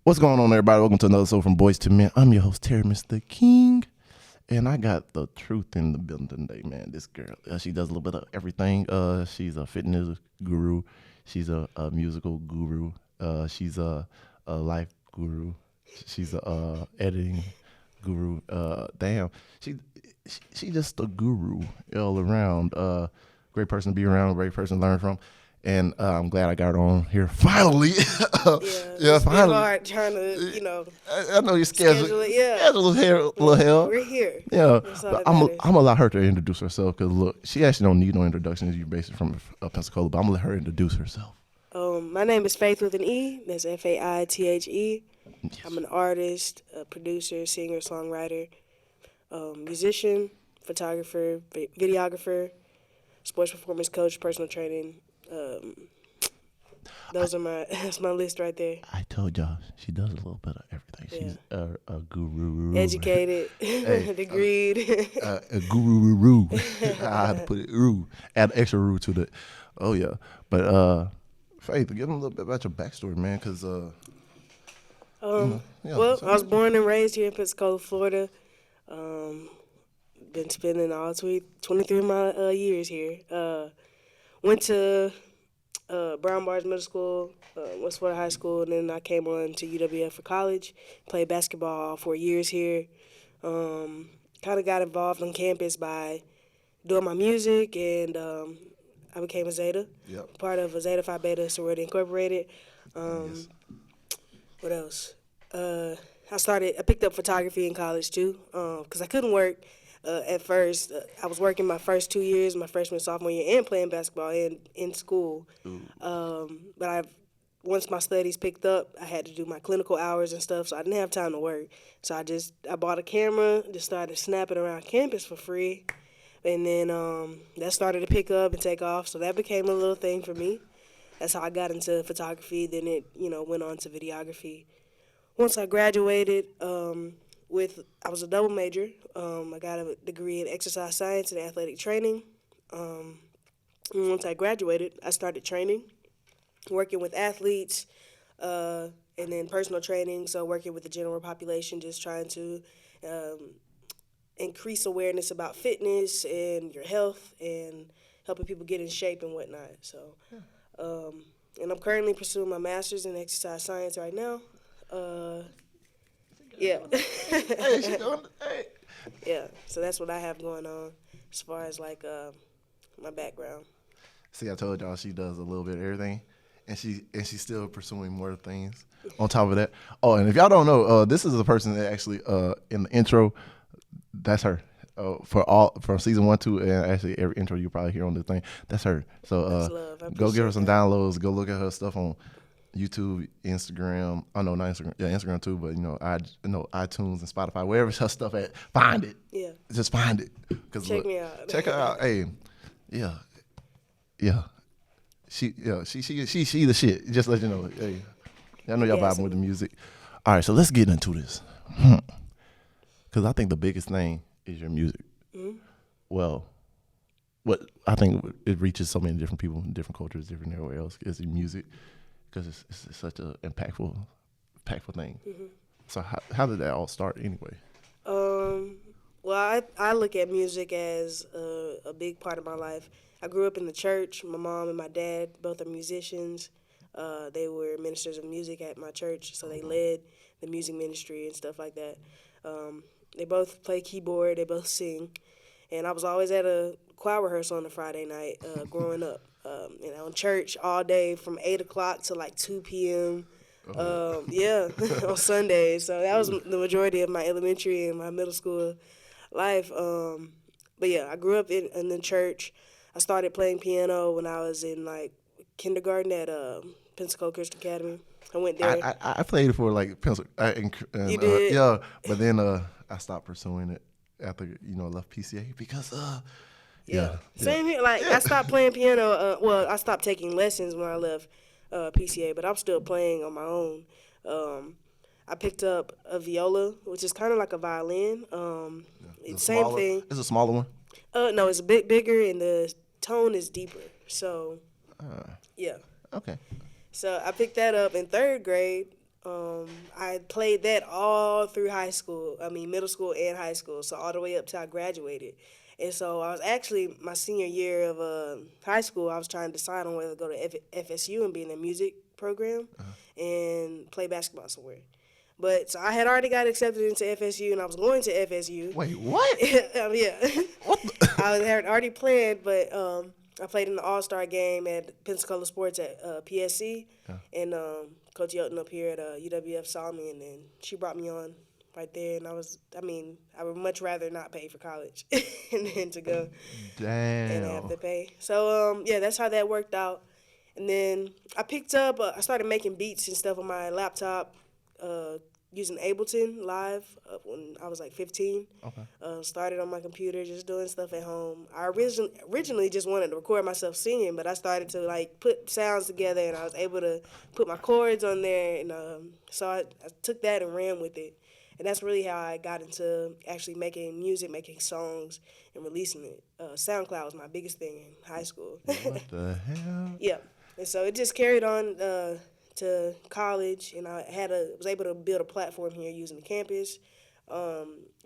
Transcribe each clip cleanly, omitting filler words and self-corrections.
What's going on, everybody? Welcome to another show from Boys to Men. I'm your host, Terry, Mr. King, and I got the truth in the building today, man. This girl, she does a little bit of everything. She's a fitness guru. She's a musical guru. She's a life guru. She's a editing guru. Damn, she just a guru all around. Great person to be around. Great person to learn from. And I'm glad I got her on here finally. Yeah, it's finally hard trying to, I know you're schedule it. Yeah, schedule little hell. We're here. Yeah, but I'm gonna allow her to introduce herself because look, she actually don't need no introduction. You're based from Pensacola, but I'm gonna let her introduce herself. My name is Faithe with an E. That's Faithe. Yes. I'm an artist, a producer, singer, songwriter, musician, photographer, videographer, sports performance coach, personal training. That's my list right there. I told y'all she does a little bit of everything. She's a guru, Educated, degreed, a guru. I had to put it add extra roo to the. Oh yeah, but Faith, give them a little bit about your backstory, man, because well, I was born and raised here in Pensacola, Florida. Been spending all 23 of my years here. Went to Brown Bars Middle School, West Florida High School, and then I came on to UWF for college. Played basketball all 4 years here. Kind of got involved on campus by doing my music, and I became a Zeta, part of a Zeta Phi Beta Sorority Incorporated. Yes. What else? I picked up photography in college too, because I couldn't work. At first, I was working my first 2 years, my freshman, sophomore year, and playing basketball in school. But once my studies picked up, I had to do my clinical hours and stuff, so I didn't have time to work. So I bought a camera, just started snapping around campus for free, and then that started to pick up and take off. So that became a little thing for me. That's how I got into photography. Then it went on to videography. Once I graduated. I was a double major. I got a degree in exercise science and athletic training. And once I graduated, I started training, working with athletes, and then personal training, so working with the general population, just trying to increase awareness about fitness and your health and helping people get in shape and whatnot. So, and I'm currently pursuing my master's in exercise science right now. Yeah. Hey, she doing it. Hey. Yeah, so that's what I have going on as far as like my background. See, I told y'all she does a little bit of everything, and she's still pursuing more things on top of that. Oh, and if y'all don't know, this is a person that actually in the intro, that's her. From season 1, 2, and actually every intro you probably hear on this thing, that's her. So go give her some downloads. Go look at her stuff on YouTube, Instagram. Oh no, not Instagram. Yeah, Instagram too. But iTunes and Spotify, wherever her stuff at, find it. Yeah. Just find it. Check me out. Check her out. Hey, yeah. She the shit. Just let you know. Hey, I know y'all vibing with the music. All right, so let's get into this. Because I think the biggest thing is your music. Mm-hmm. Well, what I think it reaches so many different people, different cultures, different everywhere else is your music. Because it's such an impactful thing. Mm-hmm. So how did that all start anyway? Well, I look at music as a big part of my life. I grew up in the church. My mom and my dad both are musicians. They were ministers of music at my church, so they led the music ministry and stuff like that. They both play keyboard. They both sing. And I was always at a choir rehearsal on a Friday night growing up. In church all day from 8 o'clock to like 2 p.m. On Sundays. So that was the majority of my elementary and my middle school life. But yeah, I grew up in the church. I started playing piano when I was in like kindergarten at Pensacola Christian Academy. I went there. I played for like Pensacola. You did? Yeah, but then I stopped pursuing it after I left PCA because Yeah. Same here. Like I stopped playing piano. I stopped taking lessons when I left PCA, but I'm still playing on my own. I picked up a viola, which is kind of like a violin. Same thing. It's a smaller one. No, it's a bit bigger and the tone is deeper. So, yeah. Okay. So I picked that up in third grade. I played that all through high school. I mean, middle school and high school. So all the way up till I graduated. And so I was actually my senior year of high school. I was trying to decide on whether to go to FSU and be in the music program and play basketball somewhere. But so I had already got accepted into FSU, and I was going to FSU. Wait, what? Yeah. What? I had already planned, but I played in the All-Star game at Pensacola Sports at PSC, and Coach Yelton up here at UWF saw me, and then she brought me on right there, and I would much rather not pay for college and then to go and have to pay. So, that's how that worked out. And then I picked up, I started making beats and stuff on my laptop, using Ableton Live when I was like 15. Okay. Started on my computer, just doing stuff at home. I originally just wanted to record myself singing, but I started to like put sounds together, and I was able to put my chords on there, and so I took that and ran with it. And that's really how I got into actually making music, making songs, and releasing it. SoundCloud was my biggest thing in high school. What the hell? Yeah. And so it just carried on to college, and I was able to build a platform here using the campus,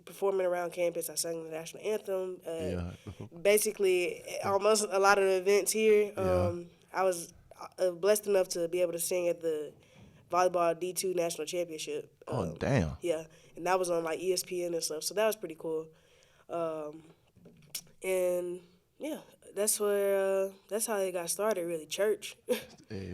performing around campus. I sang the national anthem. Basically, almost a lot of the events here. I was blessed enough to be able to sing at the volleyball D2 national championship. Oh, damn. Yeah, and that was on like ESPN and stuff, so that was pretty cool. And yeah, that's how it got started. Really, church.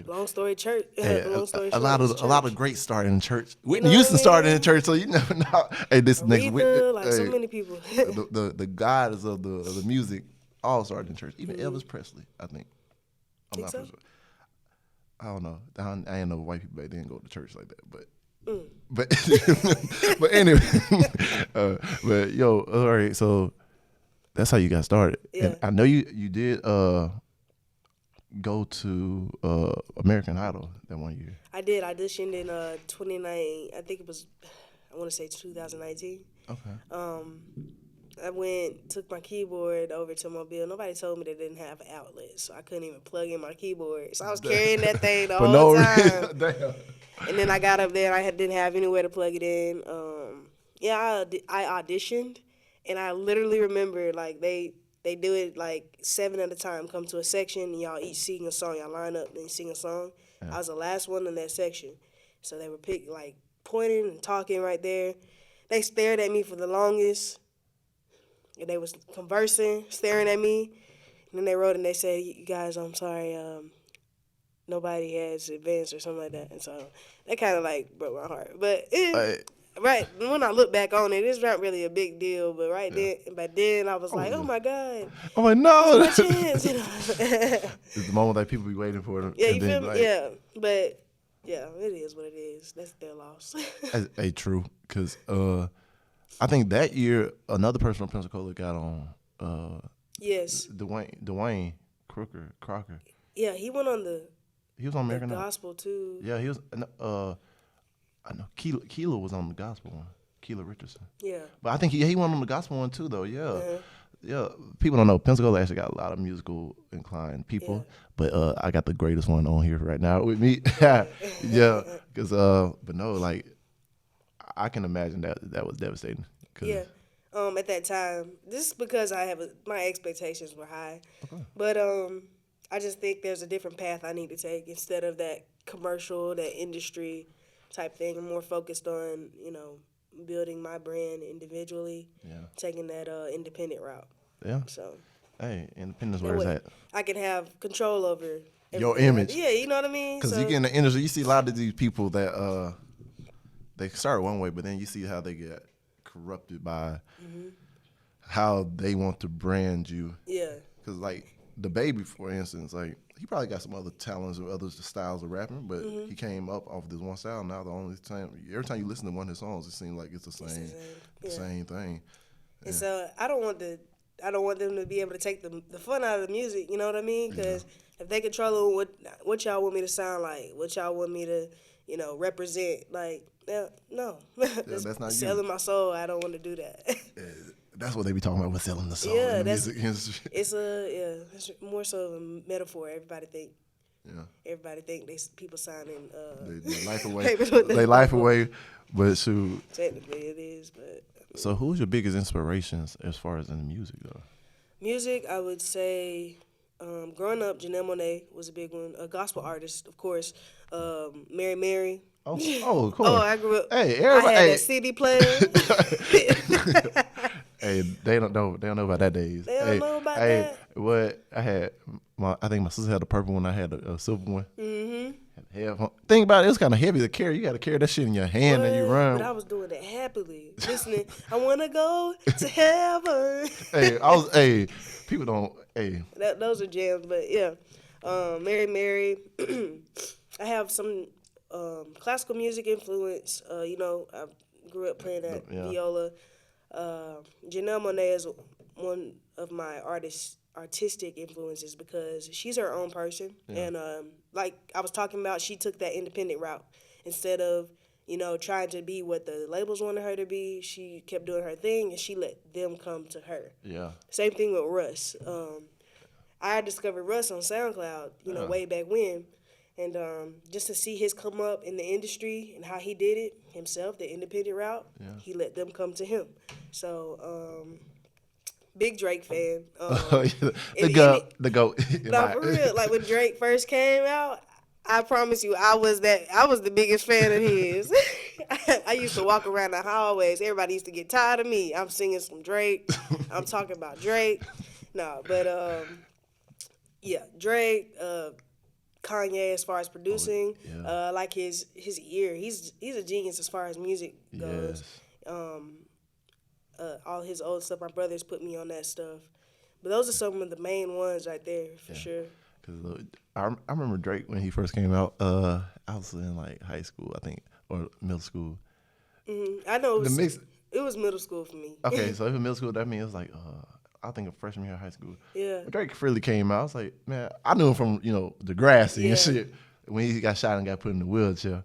Long story church. Long story a lot of great start in church. Whitney know what Houston I mean? started in church, so you never know. Hey, this next Aretha, so many people. the gods of the music all started in church. Even Elvis Presley, I think. I'm not so? sure. I don't know. I ain't know white people back then go to church like that, but but anyway, but yo, all right, so that's how you got started. Yeah. And I know you did go to American Idol that one year. I did. I auditioned in 2019. I think it was, I want to say 2019. Okay. Took my keyboard over to Mobile. Nobody told me they didn't have an outlet, so I couldn't even plug in my keyboard. So I was carrying that thing the whole time. Damn. And then I got up there, and I didn't have anywhere to plug it in. I auditioned, and I literally remember, like, they do it, like, 7 at a time, come to a section, and y'all each sing a song. Y'all line up, and you sing a song. Yeah. I was the last one in that section. So they were pointing and talking right there. They stared at me for the longest. And they was conversing, staring at me. And then they wrote and they said, "You guys, I'm sorry, nobody has advanced," or something like that. And so that kind of like broke my heart. But right when I look back on it, it's not really a big deal. But then I was like, "Oh my God!" I'm like, no. It's my chance, you know. It's the moment that people be waiting for. Yeah, you feel me? Like, yeah, but yeah, it is what it is. That's their loss. Hey, true, because I think that year another person from Pensacola got on. Yes. Dwayne Crocker. Yeah, he went on He was on American Idol. Gospel too. Yeah, he was. I know Keela was on the gospel one. Keela Richardson. Yeah. But I think he went on the gospel one too, though. Yeah. Yeah. People don't know Pensacola actually got a lot of musical inclined people, but I got the greatest one on here right now with me. Yeah. Because but no, like I can imagine that was devastating. Yeah. At that time, this is because my expectations were high. Okay. But I just think there's a different path I need to take instead of that commercial, that industry type thing. I'm more focused on, building my brand individually, taking that independent route. Yeah. So. Hey, independence, where is that? I can have control over your image. Yeah, you know what I mean? Because you get in the industry, you see a lot of these people that they start one way, but then you see how they get corrupted by how they want to brand you. Yeah. Because, like, the Baby, for instance, like, he probably got some other talents or other styles of rapping, but he came up off this one style. Now, every time you listen to one of his songs, it seems like it's the same thing. And so I don't want them to be able to take the fun out of the music. You know what I mean? Because if they control what y'all want me to sound like, what y'all want me to, represent, like, no, that's not selling my soul. I don't want to do that. That's what they be talking about with selling the soul in the music industry. It's more so of a metaphor. Everybody think. Yeah. Everybody think people signing They life away. papers with They life away. But shoot. Technically it is, but So who's your biggest inspirations as far as in the music though? music, I would say, growing up, Janelle Monae was a big one. A gospel artist, of course. Mary. Oh, of course. Oh, I grew up. Hey, I everybody. had Hey. that CD player. Hey, they don't know. They don't know about that days. They don't Hey, know about hey, that. What I had, I think my sister had the purple one. I had a silver one. Mm-hmm. Think about it. It's kind of heavy to carry. You got to carry that shit in your hand and you run. But I was doing it happily, listening. I wanna go to heaven. Hey, people don't. Hey, Those are jams, but yeah. Mary. I have some classical music influence. I grew up playing that viola. Janelle Monae is one of my artistic influences because she's her own person. Yeah. And like I was talking about, she took that independent route. Instead of, trying to be what the labels wanted her to be, she kept doing her thing and she let them come to her. Yeah. Same thing with Russ. I discovered Russ on SoundCloud, way back when. And just to see his come up in the industry and how he did it himself, the independent route, he let them come to him. So, big Drake fan. The GOAT. No, for real. Like when Drake first came out, I promise you, I was the biggest fan of his. I used to walk around the hallways. Everybody used to get tired of me. I'm singing some Drake. I'm talking about Drake. No, but Drake. Kanye as far as producing, like his ear. He's a genius as far as music goes. Yes. All his old stuff, my brothers put me on that stuff. But those are some of the main ones right there, for sure. Cause I remember Drake when he first came out. I was in like high school, I think, or middle school. Mm-hmm. I know it was middle school for me. Okay, so if it middle school, that means it was like I think a freshman year of high school. Yeah. When Drake really came out, I was like, man, I knew him from, Degrassi and shit. When he got shot and got put in the wheelchair.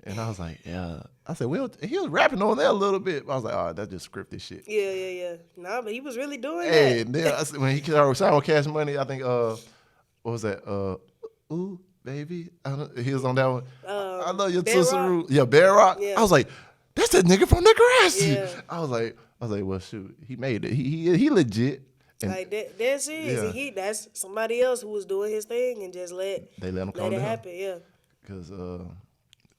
And I was like, yeah. I said, well, he was rapping on there a little bit. I was like, oh, that's just scripted shit. Yeah. Nah, but he was really doing that. And then when he signed with Cash Money, I think, what was that? Ooh, baby. He was on that one. I love your Tootsie. Yeah, Bear Rock. Yeah. I was like, that's that nigga from Degrassi. Yeah. I was like, well, shoot, he made it. He legit. And like that's it. Yeah. That's somebody else who was doing his thing and just let him let it happen. Yeah. Because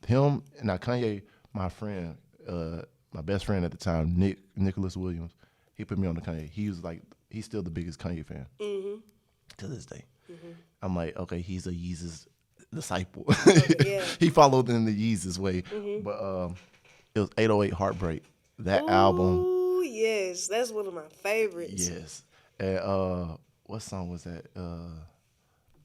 him and now Kanye, my friend, my best friend at the time, Nicholas Williams, he put me on to Kanye. He was like, he's still the biggest Kanye fan to this day. Mm-hmm. I'm like, okay, he's a Yeezus disciple. Yeah. He followed in the Yeezus way. Mm-hmm. But it was 808 Heartbreak. That album. Yes, that's one of my favorites. Yes. And what song was that?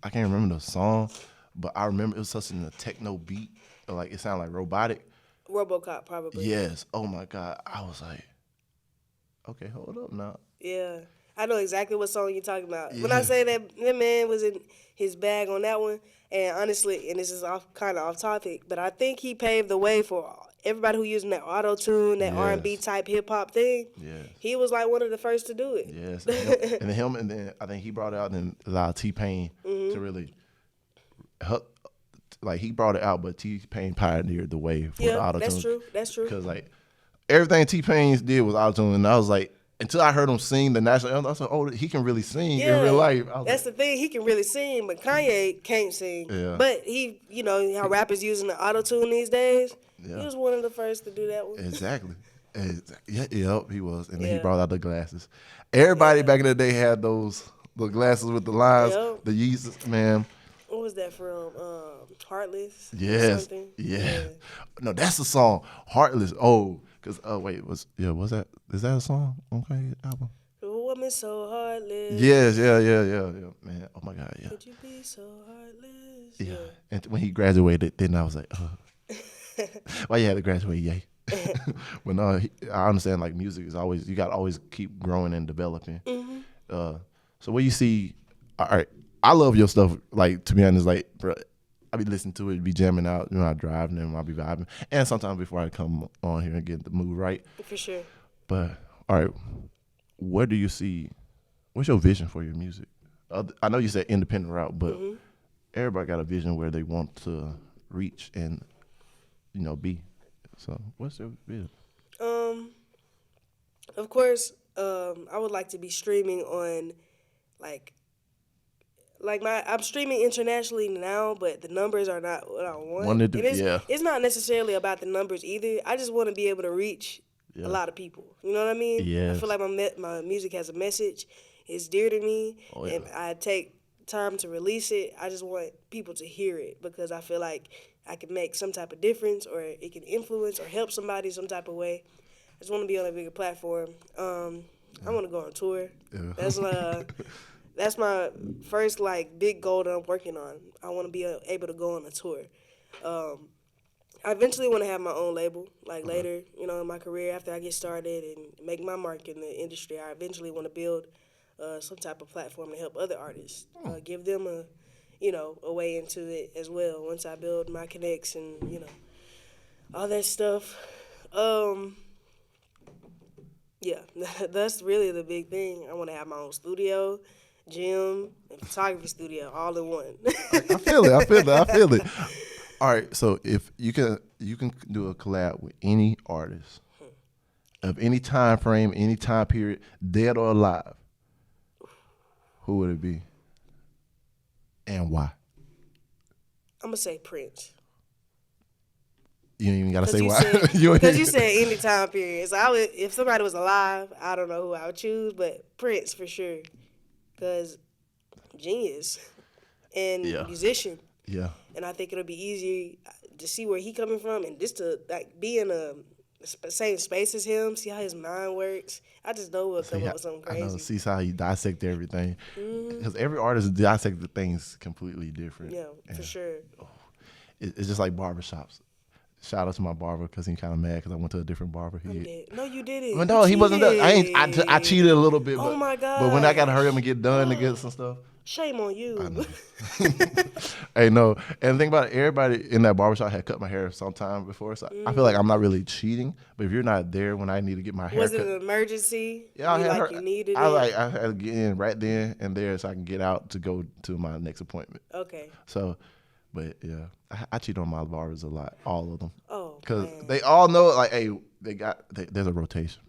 I can't remember the song, but I remember it was such a techno beat. Like it sounded like robotic. RoboCop, probably. Yes. Oh my God. I was like, okay, hold up now. Yeah. I know exactly what song you're talking about. Yeah. When I say that man was in his bag on that one, and honestly, and this is kind of off topic, but I think he paved the way for everybody who using that auto-tune, that R&B type hip-hop thing. Yes. He was like one of the first to do it. Yes. And then I think he brought it out and allowed T-Pain to really help. Like, he brought it out, but T-Pain pioneered the way for the auto-tune. That's true. Because, like, everything T-Pain did was auto-tune, and I was like, until I heard him sing the national anthem, I was like, oh, he can really sing in real life. That's the thing. He can really sing, but Kanye can't sing. Yeah. But he, how rappers using the auto-tune these days, he was one of the first to do that one. Exactly. Yep, he was. And then he brought out the glasses. Everybody back in the day had the glasses with the lines, the Yeezus, man. What was that from? Heartless? Yes. Yeah. No, that's the song. Heartless. Oh. Cause was that? Is that a song on Kanye's album? A woman so heartless. Yes, yeah, man. Oh my God, yeah. Could you be so heartless? Yeah. And when he graduated, then I was like, why you had to graduate, yay? But no, I understand. Like music is always you got to always keep growing and developing. Mm-hmm. So what you see, all right. I love your stuff. Like to be honest, like bro. I be listening to it, be jamming out, I drive, and then I'll be vibing. And sometimes before I come on here and get the mood right. For sure. But, all right, what do you see? What's your vision for your music? I know you said independent route, but everybody got a vision where they want to reach and, be. So what's your vision? Of course, I would like to be streaming on, like I'm streaming internationally now, but the numbers are not what I want. It's not necessarily about the numbers either. I just want to be able to reach a lot of people. You know what I mean? Yes. I feel like my music has a message. It's dear to me, and I take time to release it. I just want people to hear it because I feel like I can make some type of difference, or it can influence or help somebody some type of way. I just want to be on a bigger platform. I want to go on tour. Yeah. That's my first big goal that I'm working on. I want to be able to go on a tour. I eventually want to have my own label, later, in my career after I get started and make my mark in the industry. I eventually want to build some type of platform to help other artists, give them a way into it as well. Once I build my connects and all that stuff. Yeah, that's really the big thing. I want to have my own studio, gym, and photography studio all in one. I feel it. All right, so if you can do a collab with any artist of any time frame, any time period, dead or alive, who would it be and why? I'm gonna say Prince. You ain't even gotta say why. Because you said any time period. So if somebody was alive, I don't know who I would choose, but Prince for sure. Because genius and musician. Yeah. And I think it'll be easier to see where he coming from and just to be in the same space as him, see how his mind works. I just know we'll come up with something crazy. I know, see how he dissect everything. Because every artist dissects the things completely different. Yeah, for sure. It's just like barbershops. Shout out to my barber because he's kind of mad because I went to a different barber. No, you didn't. Well, no, he wasn't done. I cheated a little bit. Oh my God! But when I got to hurry up and get done to get some stuff. Shame on you. I know. Hey, no. And the thing about it, everybody in that barbershop had cut my hair sometime before. So I feel like I'm not really cheating. But if you're not there when I need to get my hair was cut. it an emergency? Yeah, you needed it? I had to get in right then and there so I can get out to go to my next appointment. Okay. So, but yeah, I cheat on my barbers a lot, all of them. Oh, because they all know, hey, there's a rotation.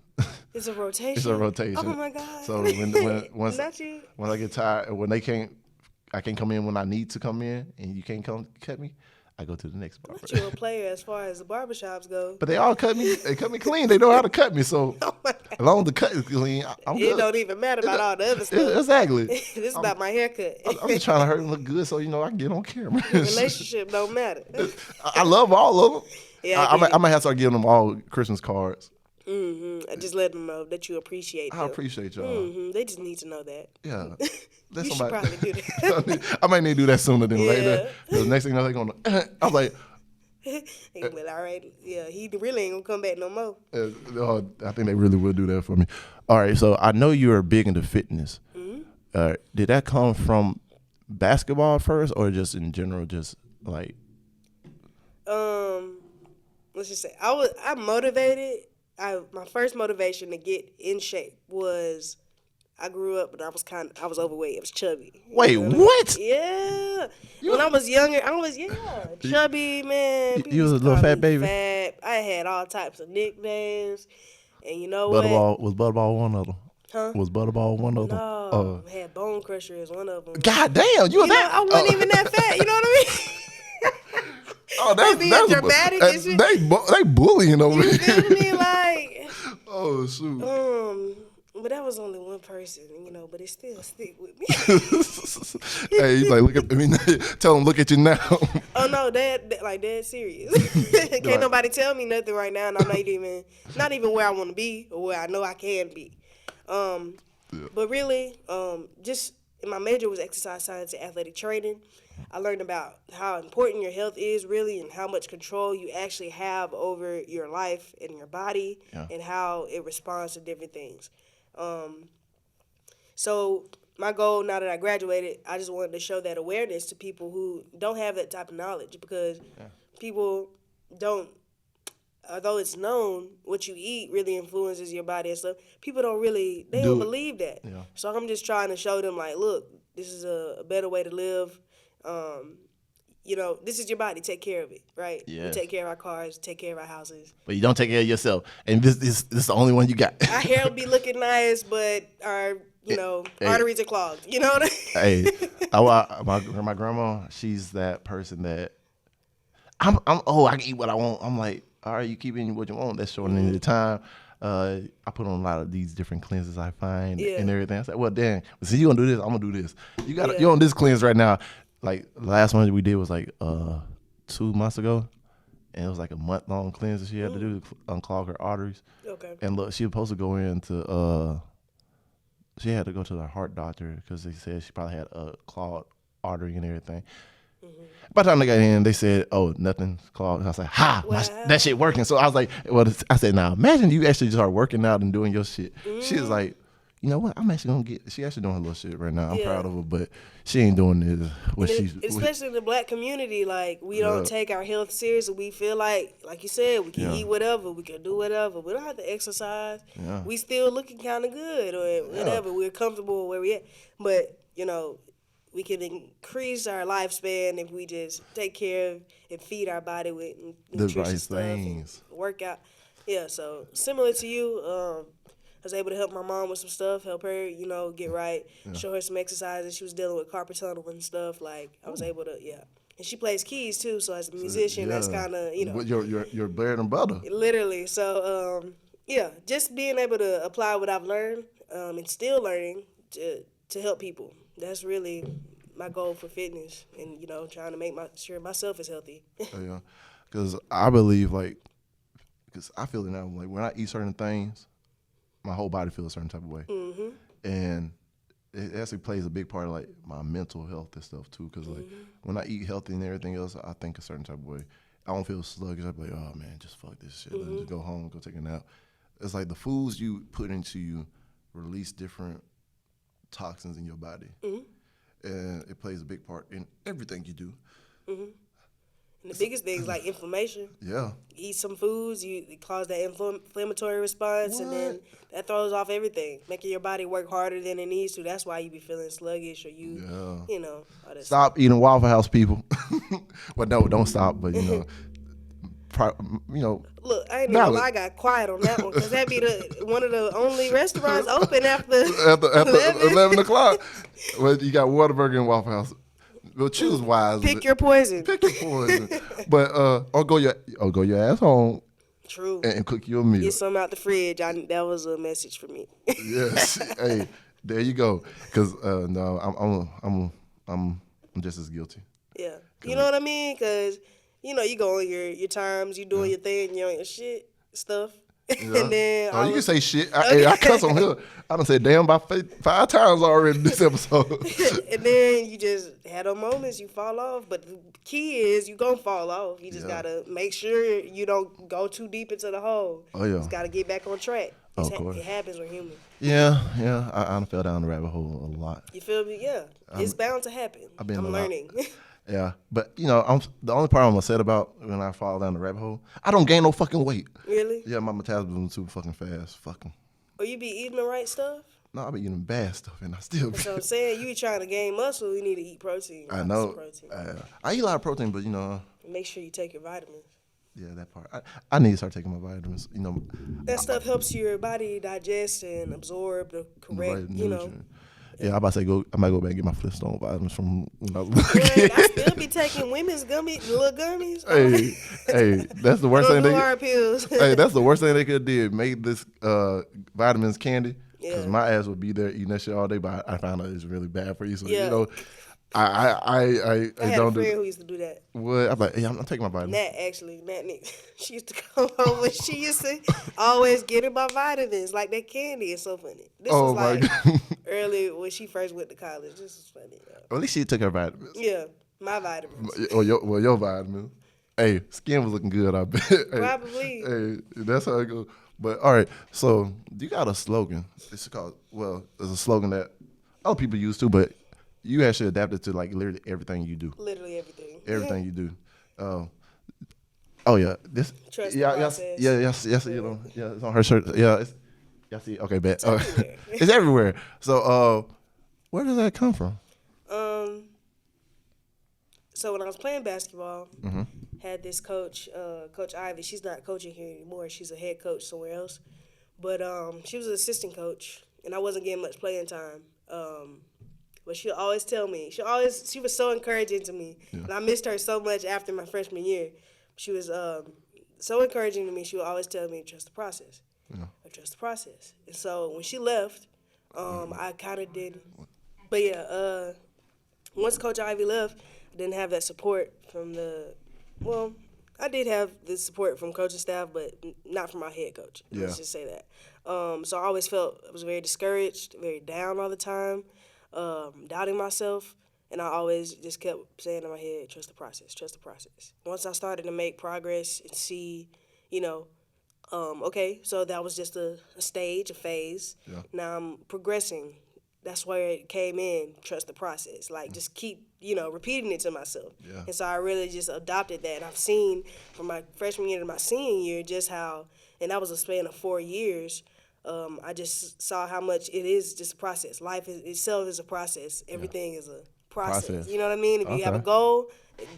It's a rotation. It's a rotation. Oh my God! So when I get tired, when I can't come in when I need to come in, and you can't come cut me, I go to the next barber. Not you a player as far as the barbershops go. But they all cut me. They cut me clean. They know how to cut me. So as long as the cut is clean, I'm good. It don't even matter about all the other stuff. Exactly. This is about my haircut. I'm just trying to hurt and look good, so I can get on camera. The relationship don't matter. I love all of them. Yeah, I might have to start giving them all Christmas cards. I just let them know that you appreciate them. I appreciate y'all. They just need to know that. Yeah. You should probably do that. I might need to do that sooner than later. Because the next thing they're going to, I'm like. He gonna be like, all right, yeah, he really ain't going to come back no more. I think they really will do that for me. All right, so I know you're big into fitness. Did that come from basketball first or just in general, just like? Let's just say, I'm motivated. My first motivation to get in shape was I grew up and I was overweight. I was chubby. Wait, what? Yeah. When I was younger, chubby, man. You was a little fat baby? Fat. I had all types of nicknames. And you know what? Was Butterball one of them? Huh? Was Butterball one of them? No. I had Bone Crusher as one of them. God damn, you were that? I wasn't even that fat. You know what I mean? Oh, that's dramatic. They bullying over here. You feel me? Oh shoot. But that was only one person, but it still stick with me. Hey, he's like, look at me. Tell him, look at you now. Oh no, dead serious. Can't nobody tell me nothing right now, and I'm not even where I want to be or where I know I can be. But really, just my major was exercise science and athletic training. I learned about how important your health is really and how much control you actually have over your life and your body and how it responds to different things. So my goal now that I graduated, I just wanted to show that awareness to people who don't have that type of knowledge because people don't, although it's known what you eat really influences your body and stuff, people don't believe that. Yeah. So I'm just trying to show them look, this is a better way to live. You know, this is your body. Take care of it, right? We Yes. take care of our cars, take care of our houses. But you don't take care of yourself, and this is the only one you got. Our hair will be looking nice, but our, you know, arteries are clogged. You know what I mean? Hey, my grandma, she's that person that I can eat what I want. I'm like, all right, you keep eating what you want. That's shortening the time. I put on a lot of these different cleanses I find and everything. I said, well, damn, so you gonna do this? I'm gonna do this. You're on this cleanse right now. Like the last one we did was like 2 months ago, and it was like a month-long cleanse that she had to do to unclog her arteries. Okay. And look, she was supposed to go into she had to go to the heart doctor because they said she probably had a clogged artery and everything. By the time they got in, they said, "Oh, nothing's clogged." I was like, "Ha, that shit working." So I was like, "Well," I said, "Now imagine you actually start working out and doing your shit." She was like, "You know what? I'm actually gonna get." She actually doing her little shit right now. I'm proud of her, but she ain't doing this. Especially in the black community, like we don't take our health seriously. We feel like you said, we can eat whatever, we can do whatever. We don't have to exercise. Yeah. We still looking kind of good or whatever. We're comfortable where we at, but you know, we can increase our lifespan if we just take care of and feed our body with nutritious stuff things. and work out. Yeah, so similar to you, I was able to help my mom with some stuff, help her, you know, get right, show her some exercises. She was dealing with carpal tunnel and stuff. Like I was able to, and she plays keys too. So as a musician, that's kind of, you know, your bread and butter. Literally. So just being able to apply what I've learned and still learning to help people. That's really my goal for fitness, and you know, trying to make sure myself is healthy. Yeah, because I believe because I feel it now. Like when I eat certain things, my whole body feels a certain type of way, and it actually plays a big part of like my mental health and stuff too. Because like when I eat healthy and everything else, I think a certain type of way. I don't feel sluggish. I be like, oh man, just fuck this shit. Let's just go home, go take a nap. It's like the foods you put into you release different toxins in your body, and it plays a big part in everything you do. And the biggest thing is like inflammation. Yeah. Eat some foods, it cause that inflammatory response, and then that throws off everything, making your body work harder than it needs to. That's why you be feeling sluggish, or you know. All that Stop eating Waffle House, people. Well, no, don't stop, but you know. Look, I ain't gonna lie, I got quiet on that one because that be one of the only restaurants open after 11 o'clock. Well, you got Whataburger and Waffle House. Well, choose wisely. Pick your poison. But or go your ass home. True. And cook you a meal. Get some out the fridge. That was a message for me. Yes. Hey, there you go. Because no, I'm just as guilty. Yeah. You know what I mean? Because you know, you go on your times, you doing your thing, you on your shit stuff. Yeah. And then you can say shit. I cuss on here. I done said damn about 5 times already in this episode. And then you just had those moments you fall off. But the key is you gonna fall off. You just gotta make sure you don't go too deep into the hole. Oh yeah. You just gotta get back on track. Of course. It happens when human. Yeah. I done fell down the rabbit hole a lot. You feel me? Yeah. It's bound to happen. I'm learning. Yeah, but you know, the only part I'm upset about when I fall down the rabbit hole, I don't gain no fucking weight. Really? Yeah, my metabolism is super fucking fast. Fuck 'em. Or you be eating the right stuff? No, I be eating bad stuff, and I still. That's what I'm saying. You be trying to gain muscle, you need to eat protein. I know. Protein. I eat a lot of protein, but you know. Make sure you take your vitamins. Yeah, that part. I need to start taking my vitamins. You know. That stuff helps your body digest and absorb the correct, you know. Yeah, I'm about to say I might go back and get my Flintstone vitamins from when I was a kid. I still be taking women's little gummies. Hey, that's the worst thing pills. Hey, that's the worst thing they could have did. Made this vitamins candy. Because my ass would be there eating that shit all day, but I found out it's really bad for you. So you know, I had don't a friend who used to do that. What? I'm like, hey, I'm taking my vitamins. Nat Nick, she used to come over. She used to always get her my vitamins, like that candy. It's so funny. This was like early when she first went to college. This is funny. At least she took her vitamins. Yeah, my vitamins. Or your vitamins. Hey, skin was looking good, I bet. Probably. Hey, that's how it goes. But all right, so you got a slogan. It's called, it's a slogan that other people use too, but you actually adapted to like literally everything you do. Literally everything. Everything you do. Oh yeah, this. Trust the process. Yes. You know, yeah, it's on her shirt. Yeah, y'all see. Okay, bet. It's everywhere. It's everywhere. So, where does that come from? so when I was playing basketball, had this coach, Coach Ivy. She's not coaching here anymore. She's a head coach somewhere else. But she was an assistant coach, and I wasn't getting much playing time. But she'll always tell me. She was so encouraging to me. Yeah. And I missed her so much after my freshman year. She was so encouraging to me. She would always tell me, trust the process. Yeah. I trust the process. And so when she left, I kind of did. But yeah, once Coach Ivy left, I didn't have that support from I did have the support from coaching staff, but not from my head coach. Yeah. Let's just say that. So I always felt I was very discouraged, very down all the time, doubting myself. And I always just kept saying in my head, trust the process, trust the process. Once I started to make progress and see, okay, so that was just a stage, a phase. Yeah. Now I'm progressing. That's where it came in, trust the process. Like, just keep, repeating it to myself. Yeah. And so I really just adopted that. And I've seen from my freshman year to my senior year just how, and that was a span of 4 years, I just saw how much it is just a process. Life itself is a process. Everything is a process. You know what I mean? If you have a goal,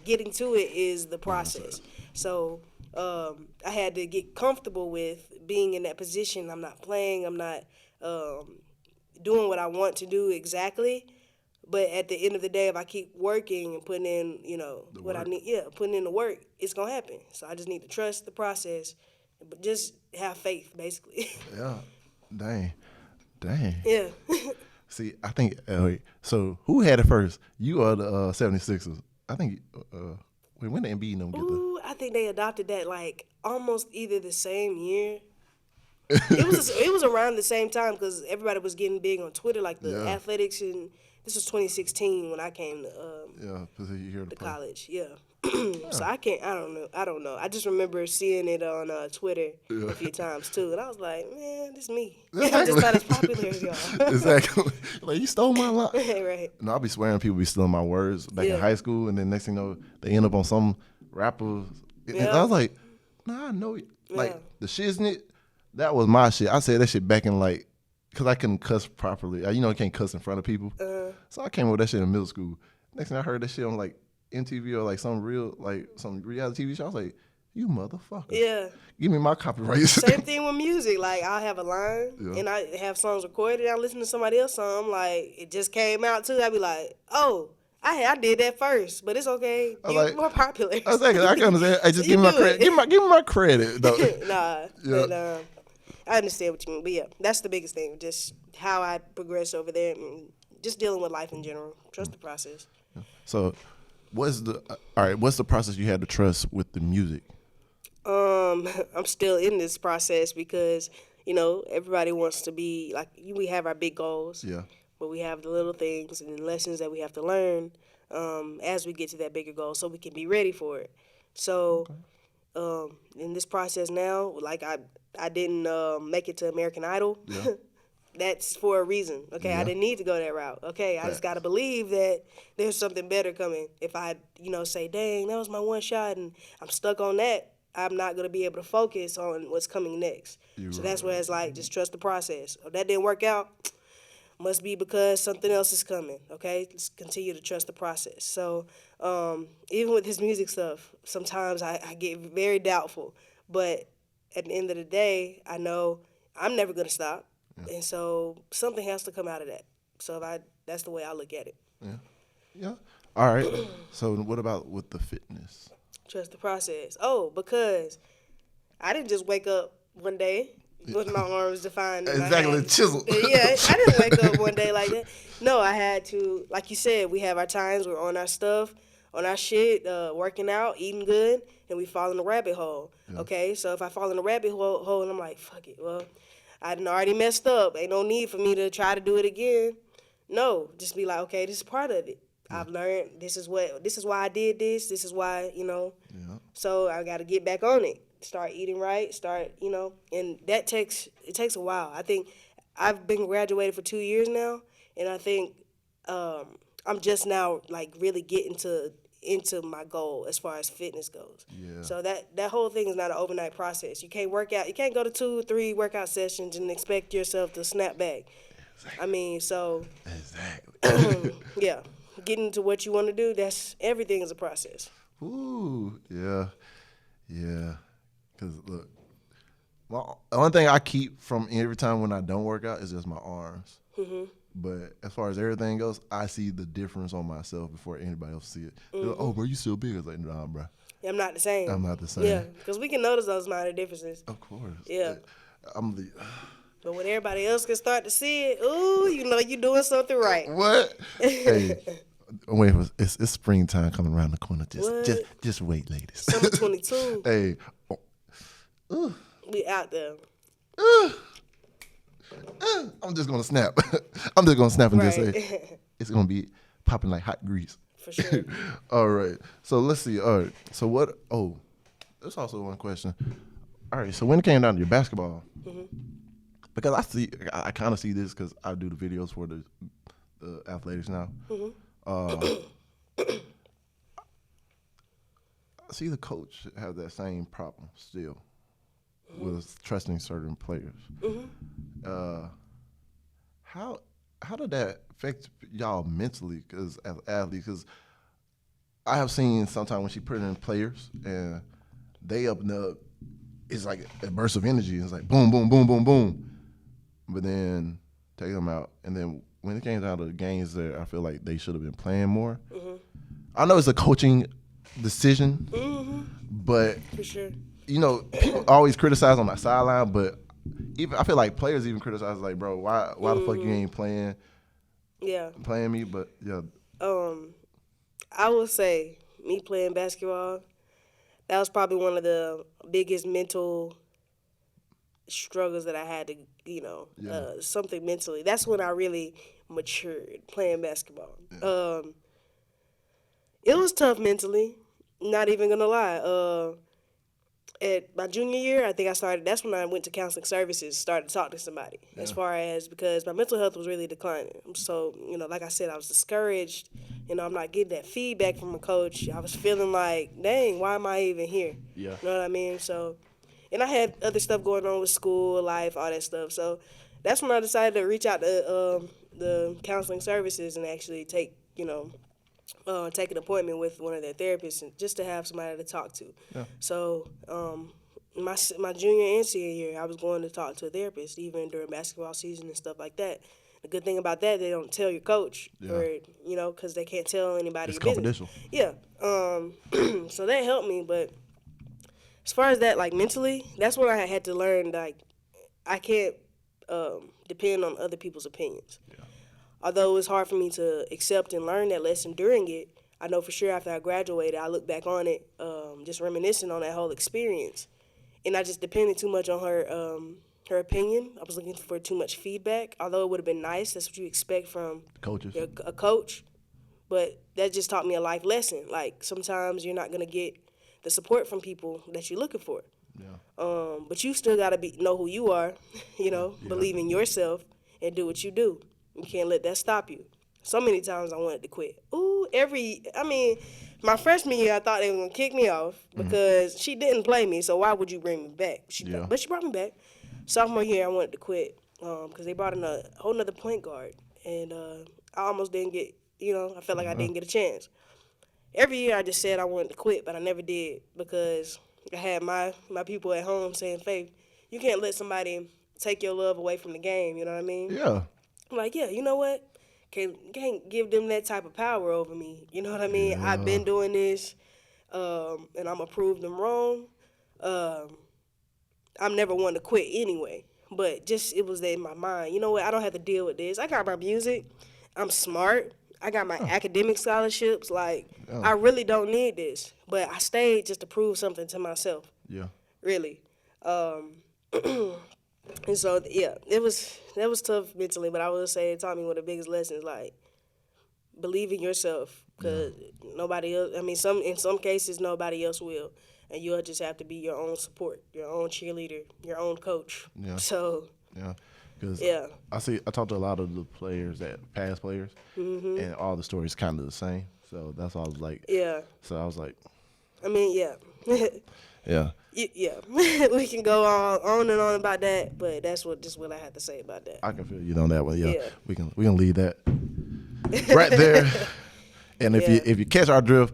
getting to it is the process. So I had to get comfortable with being in that position. I'm not playing. I'm not doing what I want to do exactly. But at the end of the day, if I keep working and putting in, what I need, putting in the work, it's going to happen. So I just need to trust the process, but just have faith, basically. Yeah. Dang. Yeah. See, I think, so who had it first? You or the 76ers? I think, when the Embiid them get the... I think they adopted that, almost either the same year. It was around the same time because everybody was getting big on Twitter, the athletics, and this was 2016 when I came to college. Yeah. So I don't know. I just remember seeing it on Twitter a few times too, and I was like, man, this is me. I'm just not as popular as y'all. Exactly. You stole my line. Right. No, I'll be swearing people be stealing my words back in high school, and then next thing you know, they end up on some rapper. And I was like, nah, I know it. The shiznit, that was my shit. I said that shit back in because I couldn't cuss properly. I can't cuss in front of people. So I came up with that shit in middle school. Next thing I heard that shit on MTV or some reality TV show. I was like, you motherfucker. Yeah. Give me my copyright. Same thing with music. I'll have a line and I have songs recorded. I listen to somebody else's song. It just came out too. I'd be like, oh, I did that first, but it's okay. You're more popular. I was like, I can understand. I just give me my credit. Give me my credit. Though. Nah. Yeah. But, I understand what you mean. But yeah, that's the biggest thing. Just how I progress over there and just dealing with life in general. Trust the process. So, what's the process you had to trust with the music? I'm still in this process because, everybody wants to be we have our big goals. Yeah. But we have the little things and the lessons that we have to learn as we get to that bigger goal so we can be ready for it. So, in this process now, I didn't make it to American Idol. Yeah. That's for a reason. Okay, yeah. I didn't need to go that route. Okay, I just got to believe that there's something better coming. If I, say, dang, that was my one shot and I'm stuck on that, I'm not going to be able to focus on what's coming next. So that's where it's just trust the process. If that didn't work out, must be because something else is coming, okay? Let's continue to trust the process. So even with this music stuff, sometimes I get very doubtful. But at the end of the day, I know I'm never going to stop. Yeah. And so something has to come out of that. So that's the way I look at it. Yeah. Yeah. All right. So what about with the fitness? Trust the process. Oh, because I didn't just wake up one day with my arms defined. Exactly, chiseled. Yeah, I didn't wake up one day like that. No, I had to, like you said, we have our times, we're on our stuff, on our shit, working out, eating good, and we fall in the rabbit hole. Yeah. Okay, so if I fall in the rabbit hole and I'm like, fuck it, well, I done already messed up. Ain't no need for me to try to do it again. No, just be like, okay, this is part of it. Yeah. I've learned this is why I did this. This is why, Yeah. So I got to get back on it. Start eating right. And that takes a while. I think I've been graduated for 2 years now, and I think I'm just now really getting into my goal as far as fitness goes. Yeah. So that whole thing is not an overnight process. You can't work out. You can't go to 2 or 3 workout sessions and expect yourself to snap back. Exactly. I mean, so exactly. Yeah. getting to what you want to do, that's everything is a process. Ooh, yeah. Because look, the only thing I keep from every time when I don't work out is just my arms. Mm-hmm. But as far as everything goes, I see the difference on myself before anybody else see it. They're like, oh, bro, you still big? I was like, nah, bro. Yeah, I'm not the same. I'm not the same. Yeah, because we can notice those minor differences. Of course. Yeah. I'm. But when everybody else can start to see it, ooh, you know you're doing something right. What? Hey, wait, it's springtime coming around the corner. Just wait, ladies. Summer 22. Hey. We out there. I'm just gonna snap. I'm just gonna snap and just Right. say it's gonna be popping like hot grease. For sure. All right. So let's see. All right. So what? Oh, there's also one question. All right. So when it came down to your basketball, because I kind of see this because I do the videos for the athletics now. I see the coach have that same problem still with trusting certain players. How did that affect y'all mentally as athletes? Because I have seen sometimes when she put in players and they up and up, it's like a burst of energy. It's like boom, boom, boom, boom, boom. But then take them out. And then when it came down to the games that I feel like they should have been playing more, I know it's a coaching decision, but For sure. you know, people always criticize on the sideline, but even I feel like players even criticize like, bro, why the fuck you ain't playing me? But yeah. I would say me playing basketball, that was probably one of the biggest mental struggles that I had to, something mentally. That's when I really matured playing basketball. Yeah. It was tough mentally, not even gonna lie. At my junior year, I think that's when I went to counseling services, started talking to somebody, as far as, because my mental health was really declining. So, like I said, I was discouraged. I'm not getting that feedback from a coach. I was feeling like, dang, why am I even here? Yeah. You know what I mean? So, and I had other stuff going on with school, life, all that stuff. So that's when I decided to reach out to the counseling services and actually take an appointment with one of their therapists, and just to have somebody to talk to. Yeah. So my junior and senior year, I was going to talk to a therapist, even during basketball season and stuff like that. The good thing about that, they don't tell your coach, or because they can't tell anybody. It's confidential. Yeah. So that helped me, but as far as that, like mentally, that's when I had to learn, like, I can't depend on other people's opinions. Yeah. Although it's hard for me to accept and learn that lesson during it, I know for sure after I graduated, I look back on it, just reminiscing on that whole experience. And I just depended too much on her opinion. I was looking for too much feedback, although it would have been nice. That's what you expect from coaches. A coach. But that just taught me a life lesson. Like, sometimes you're not going to get the support from people that you're looking for. Yeah. But you still got to know who you are, believe in yourself and do what you do. You can't let that stop you. So many times I wanted to quit. My freshman year, I thought they were going to kick me off because she didn't play me, so why would you bring me back? But she brought me back. Sophomore year, I wanted to quit because they brought in a whole nother point guard, and I almost didn't get, I felt like I didn't get a chance. Every year I just said I wanted to quit, but I never did because I had my people at home saying, Faithe, you can't let somebody take your love away from the game, you know what I mean? Yeah. I'm like, yeah, you know what? Can't give them that type of power over me. You know what I mean? Yeah. I've been doing this, and I'm going to prove them wrong. I'm never one to quit anyway. But just it was in my mind. You know what? I don't have to deal with this. I got my music. I'm smart. I got my academic scholarships. Like, I really don't need this. But I stayed just to prove something to myself. Yeah. Really. And so, yeah, that was tough mentally, but I would say it taught me one of the biggest lessons, like, believe in yourself, because nobody else, in some cases, nobody else will, and you'll just have to be your own support, your own cheerleader, your own coach. Yeah. So. Yeah. Because I talked to a lot of the players, past players, and all the stories kind of the same, so that's why I was like. Yeah. So I was like. Yeah. Yeah. Yeah, we can go on and on about that, but that's what I had to say about that. I can feel you on that one. Yeah. We can leave that right there. And if you catch our drift,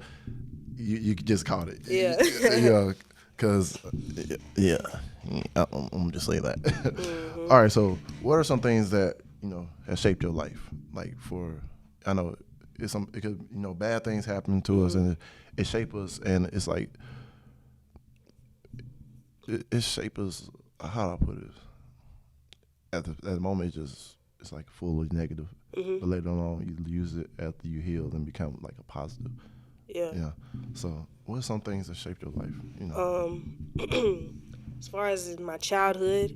you just caught it. Yeah. Yeah. Cause I'm gonna just say that. All right. So, what are some things that have shaped your life? Like I know it could bad things happen to us and it shape us, and it's like it shape us. How do I put it? At the moment, it's like full of negative. But later on, you use it after you heal and become like a positive. Yeah. So, what are some things that shaped your life? As far as in my childhood,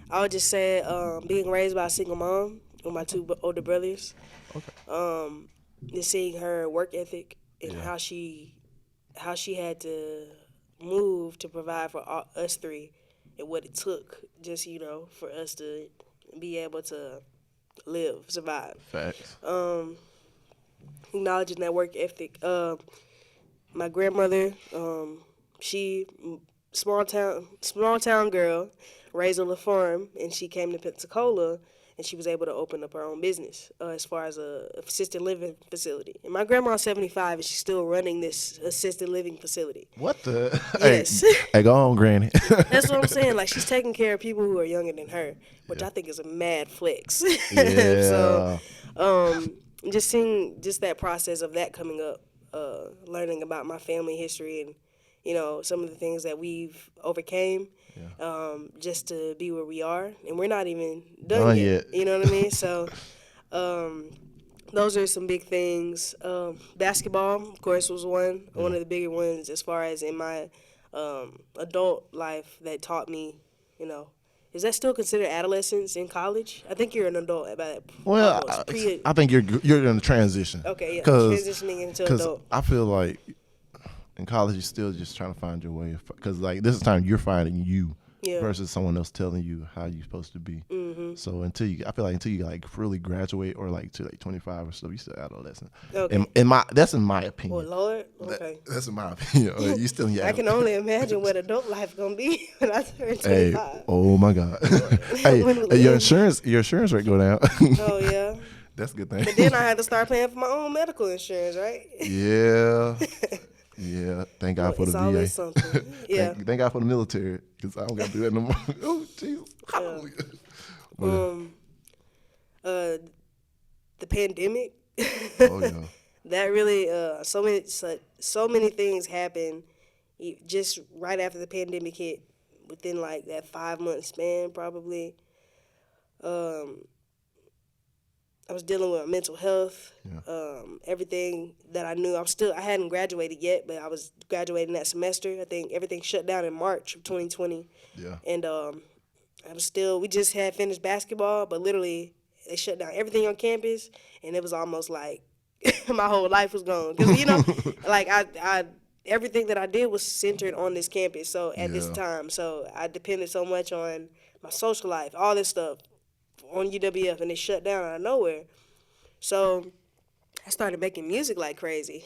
I would just say being raised by a single mom with my two older brothers. Okay. Just seeing her work ethic and how she had to move to provide for us three, and what it took just for us to be able to survive. Facts. Acknowledging that work ethic. My grandmother, she small town girl, raised on a farm, and she came to Pensacola, and she was able to open up her own business as far as a assisted living facility. And my grandma's 75, and she's still running this assisted living facility. What the? Yes. Hey, go on, Granny. That's what I'm saying. Like, she's taking care of people who are younger than her, which I think is a mad flex. Yeah. So, just seeing that process of that coming up, learning about my family history and some of the things that we've overcame, just to be where we are, and we're not even done yet. You know what I mean? So, those are some big things. Basketball, of course, was one of the bigger ones as far as in my adult life that taught me, Is that still considered adolescence in college? I think you're an adult at that. Well, I think you're in the transition. Okay, yeah, transitioning into adult. I feel like in college you're still just trying to find your way. Because like this is time you're finding you versus someone else telling you how you're supposed to be. So I feel like until you like really graduate or like to like 25 or so, you're still adolescent. Okay. That's in my opinion. Oh Lord, okay. That's in my opinion. You still in your I can only imagine what adult life gonna be when I turn 25. Hey, oh my God. Hey, your insurance rate go down. Oh yeah. That's a good thing. But then I had to start paying for my own medical insurance, right? Yeah. Yeah, thank God for the VA. Always something. Yeah. Thank God for the military, because I don't got to do that no more. Oh, Jesus. The pandemic. Oh yeah. That really so many things happened just right after the pandemic hit, within like that 5-month span probably. I was dealing with mental health, everything that I knew. I hadn't graduated yet, but I was graduating that semester. I think everything shut down in March of 2020. Yeah. And we just had finished basketball, but literally they shut down everything on campus, and it was almost like my whole life was gone. Because, like everything that I did was centered on this campus. So at this time, so I depended so much on my social life, all this stuff on UWF, and it shut down out of nowhere. So I started making music like crazy.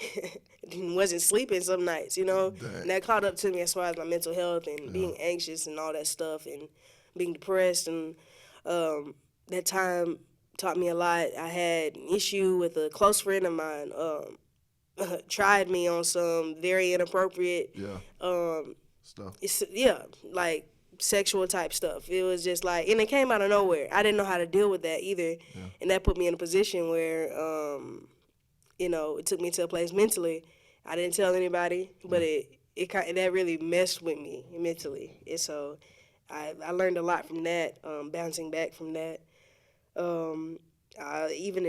Wasn't sleeping some nights, Dang. And that caught up to me as far as my mental health and being anxious and all that stuff and being depressed. And that time taught me a lot. I had an issue with a close friend of mine. Tried me on some very inappropriate stuff. Like sexual type stuff. It was just like, and it came out of nowhere. I didn't know how to deal with that either, and that put me in a position where, it took me to a place mentally. I didn't tell anybody, but that really messed with me mentally, and so I learned a lot from that. Bouncing back from that. I even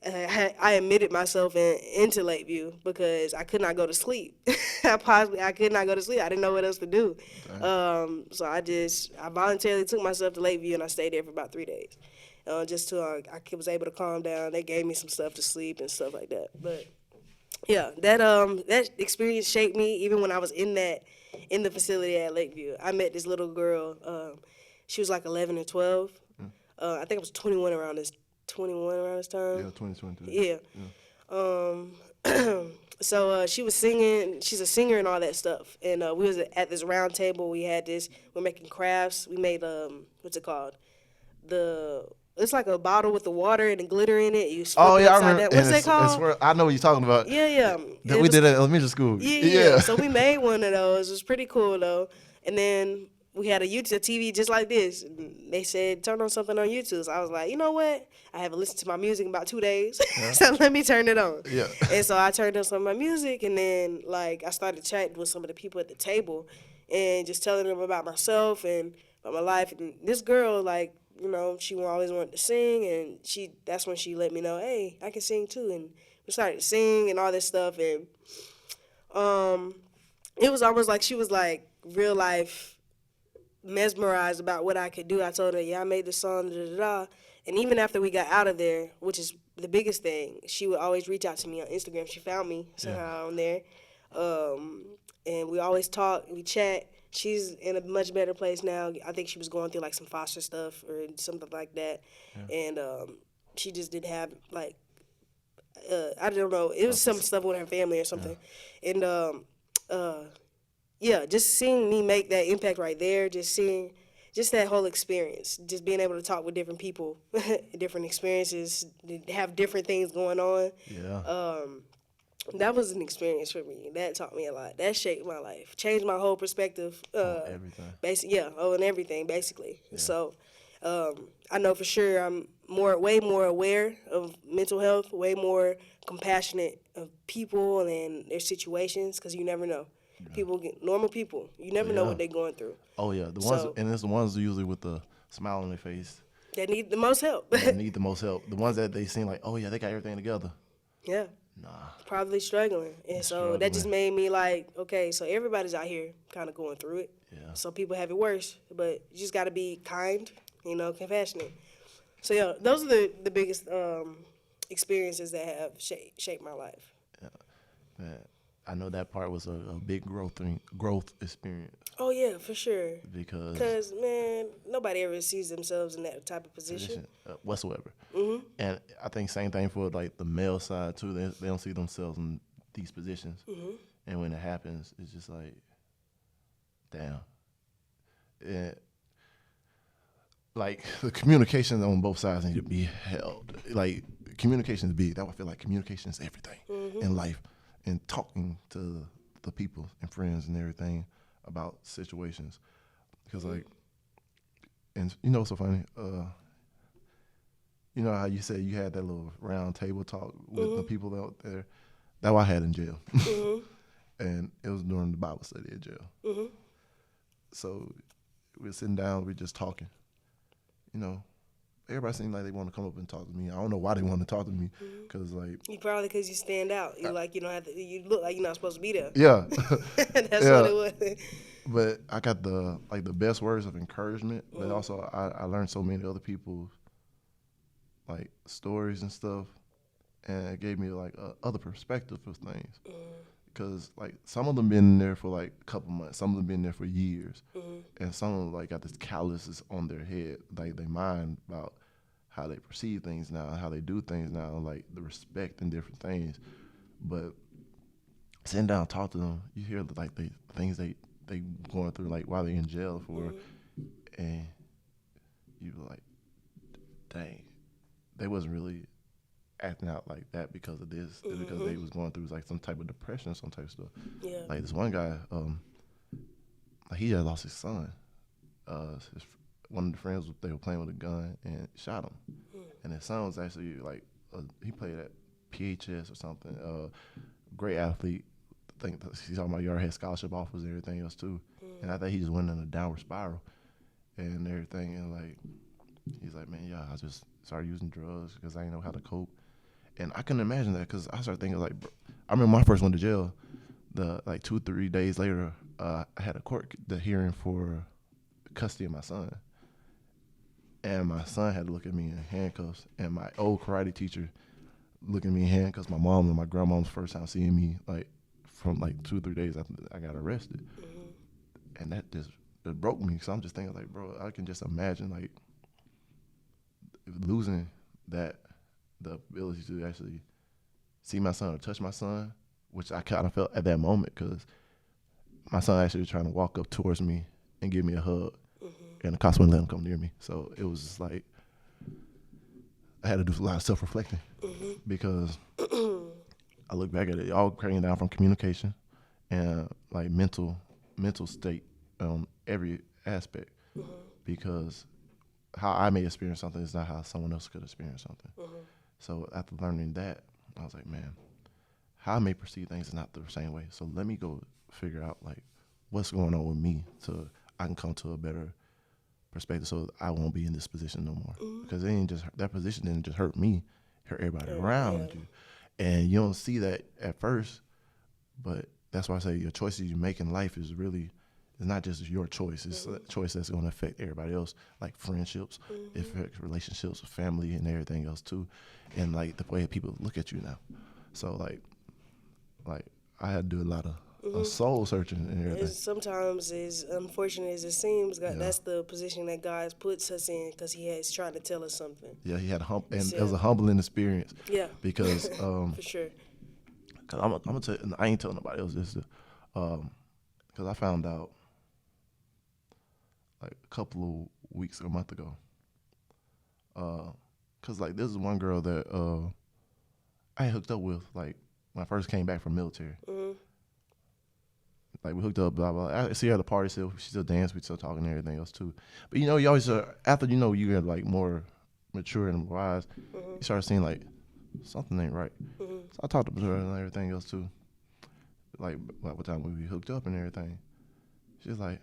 I admitted myself into Lakeview because I could not go to sleep. I could not go to sleep. I didn't know what else to do. So I voluntarily took myself to Lakeview, and I stayed there for about 3 days, just till I was able to calm down. They gave me some stuff to sleep and stuff like that. But yeah, that experience shaped me. Even when I was in the facility at Lakeview, I met this little girl. She was like 11 or 12. I think I was 21 around this time. Yeah, 2022. Yeah. So she was singing. She's a singer and all that stuff. And we was at this round table. We're making crafts. We made what's it called? The it's like a bottle with the water and the glitter in it. You flip Oh it yeah, I upside remember. down. What's that called? I know what you're talking about. Yeah, yeah. That It we was, did at elementary school. yeah. So we made one of those. It was pretty cool though. And then we had a YouTube TV just like this. And they said turn on something on YouTube. So I was like, you know what? I haven't listened to my music in about 2 days, so let me turn it on. Yeah. And so I turned on some of my music, and then like I started chatting with some of the people at the table, and just telling them about myself and about my life. And this girl, like, you know, she always wanted to sing, and that's when she let me know, hey, I can sing too. And we started to sing and all this stuff, and it was almost like she was like real life mesmerized about what I could do. I told her, yeah, I made this song, da da da. And even after we got out of there, which is the biggest thing, she would always reach out to me on Instagram. She found me somehow on there. And we always talk, we chat. She's in a much better place now. I think she was going through like some foster stuff or something like that. Yeah. And she just didn't have like, I don't know, it was some stuff with her family or something. Yeah. And yeah, just seeing me make that impact right there, just that whole experience, just being able to talk with different people, different experiences, have different things going on. Yeah. That was an experience for me. That taught me a lot. That shaped my life, changed my whole perspective. Everything. On everything, basically. Yeah. So I know for sure I'm way more aware of mental health, way more compassionate of people and their situations, because you never know. People normal people. You never know what they're going through. Oh yeah, the ones, and it's the ones usually with the smile on their face that need the most help. The ones that they seem like, oh yeah, they got everything together. Yeah. Nah. Probably struggling, and so that just made me like, okay, so everybody's out here kind of going through it. Yeah. Some people have it worse, but you just got to be kind, you know, compassionate. So yeah, those are the biggest experiences that have shaped my life. Yeah. I know that part was a big growth experience. Oh yeah, for sure. Because man, nobody ever sees themselves in that type of position whatsoever. Mm-hmm. And I think same thing for like the male side too. They don't see themselves in these positions, and when it happens, it's just like, damn. Like the communication on both sides need to be held. Like communication is big. That I feel like communication is everything in life. And talking to the people and friends and everything about situations, because like, and you know what's so funny? You know how you said you had that little round table talk with the people out there? That's what I had in jail, and it was during the Bible study at jail. So we were sitting down, we were just talking. You know, everybody seemed like they want to come up and talk to me. I don't know why they want to talk to me, because like because you stand out. You like you don't have to. You look like you're not supposed to be there. Yeah, that's what it was. But I got the best words of encouragement, but also I learned so many other people's like stories and stuff, and it gave me like other perspective of things. Because like some of them been there for like a couple months, some of them been there for years, and some of them like got this calluses on their head, like they mind about how they perceive things now, how they do things now, like the respect and different things. But sitting down, talk to them, you hear like the things they going through, like while they're in jail for, and you were like, dang, they wasn't really acting out like that because of this, because they was going through like some type of depression, some type of stuff. Yeah. Like this one guy, he had lost his son. One of the friends, they were playing with a gun and shot him, and his son was actually like he played at PHS or something. Great athlete. I think he's talking about Yard had scholarship offers and everything else too. And I think he just went in a downward spiral and everything. And like he's like, man, yeah, I just started using drugs because I didn't know how to cope. And I couldn't imagine that, because I started thinking like, I remember when I first went to jail, like 2-3 days later, I had a court hearing for custody of my son. And my son had to look at me in handcuffs, and my old karate teacher looking at me in handcuffs. My mom and my grandma's first time seeing me, like from like 2 or 3 days after I got arrested. And that just it broke me, because I'm just thinking like, bro, I can just imagine like losing the ability to actually see my son or touch my son, which I kind of felt at that moment, because my son actually was trying to walk up towards me and give me a hug, and the cops wouldn't let him come near me. So it was just like, I had to do a lot of self-reflecting because I look back at it, all cutting down from communication and like mental state on every aspect because how I may experience something is not how someone else could experience something. So after learning that, I was like, man, how I may perceive things is not the same way. So let me go figure out like what's going on with me so I can come to a better perspective so I won't be in this position no more. Because it ain't just that position didn't just hurt me, hurt everybody around you. And you don't see that at first, but that's why I say your choices you make in life is really, it's not just your choice. It's a choice that's going to affect everybody else, like friendships, it affects relationships, family, and everything else too. And like the way people look at you now. So like I had to do a lot of soul searching and everything. Sometimes, as unfortunate as it seems, that's the position that God puts us in because He is trying to tell us something. Yeah, he had and it was a humbling experience. Yeah, because for sure. Cause I'm gonna tell you, I ain't telling nobody else this, cause I found out like a couple of weeks or a month ago. Cause like this is one girl that I hooked up with like when I first came back from military. Like we hooked up, blah blah. I see her at the party still. She still dance. We still talking and everything else too. But you know, you always after you get like more mature and wise, you start seeing like something ain't right. So I talked to her and everything else too. Like what time we hooked up and everything. She was like,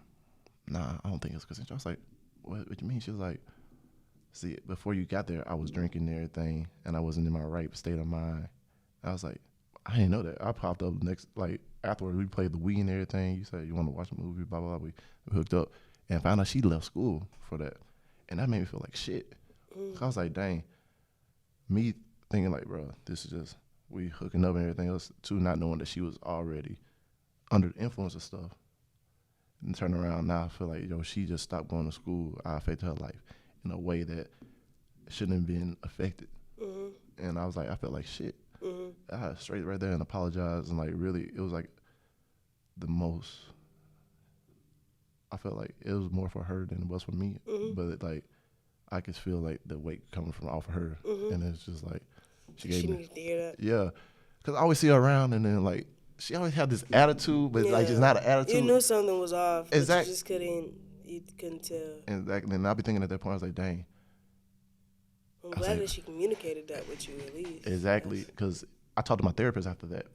"Nah, I don't think it's because." I was like, "What you mean?" She was like, "See, before you got there, I was drinking and everything, and I wasn't in my right state of mind." I was like, "I didn't know that." I popped up next afterwards. We played the Wii and everything. You said you want to watch a movie, blah blah blah. We hooked up and found out she left school for that, and that made me feel like shit. I was like, "Dang." Me thinking like, bro, this is just we hooking up and everything else too, not knowing that she was already under the influence of stuff. And turn around now, I feel like she just stopped going to school. I affected her life in a way that shouldn't have been affected. And I was like, I felt like shit. I had straight right there and apologized and like really, it was like the most. I felt like it was more for her than it was for me, but like I could feel like the weight coming from off of her, and it's just like she gave me. Needed to hear that. Yeah, because I always see her around, and then like she always had this attitude, but like it's not an attitude. You knew something was off, but Exactly. you just couldn't tell. Exactly, and I'll be thinking at that point, I was like, dang. I'm glad that she communicated that with you at least. Exactly, because I talked to my therapist after that,